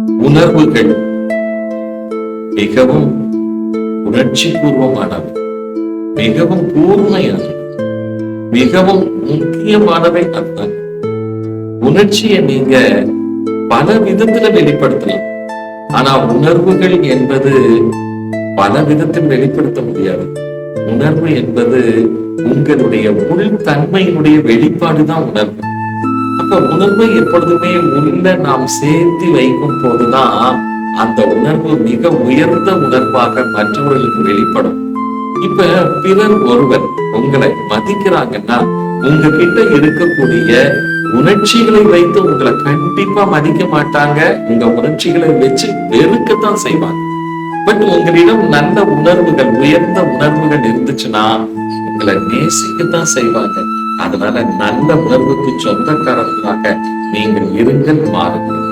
உணர்வுகள் மிகவும் உணர்ச்சி பூர்வமானவை, மிகவும் கூர்மையானவை, மிகவும் முக்கியமானவை. அதுதான் உணர்ச்சியை நீங்க பல விதத்துல வெளிப்படுத்தலாம். ஆனா உணர்வுகள் என்பது பல விதத்தில் வெளிப்படுத்த முடியாது. உணர்வு என்பது உங்களுடைய உள் தன்மையினுடைய வெளிப்பாடுதான் உணர்வு. அப்ப உணர்வை எப்பொழுதுமே உள்ள நாம் சேர்த்து வைக்கும் போதுதான் அந்த உணர்வு மிக உயர்ந்த உணர்வாக மற்றவர்களுக்கு வெளிப்படும். இப்ப பிறர் ஒருவர் உங்களை மதிக்கிறாங்கன்னா உங்ககிட்ட இருக்கக்கூடிய உணர்ச்சிகளை வைத்து உங்களை கண்டிப்பா மதிக்க மாட்டாங்க. உங்க உணர்ச்சிகளை வச்சு வெறுக்கத்தான் செய்வாங்க. பட் உங்களிடம் நல்ல உணர்வுகள், உயர்ந்த உணர்வுகள் இருந்துச்சுன்னா உங்களை நேசிக்கத்தான் செய்வாங்க. அதனால நல்ல உணர்வுக்கு சொந்தக்காரர்களாக நீங்கள் இருங்கள், மாறுங்கள்.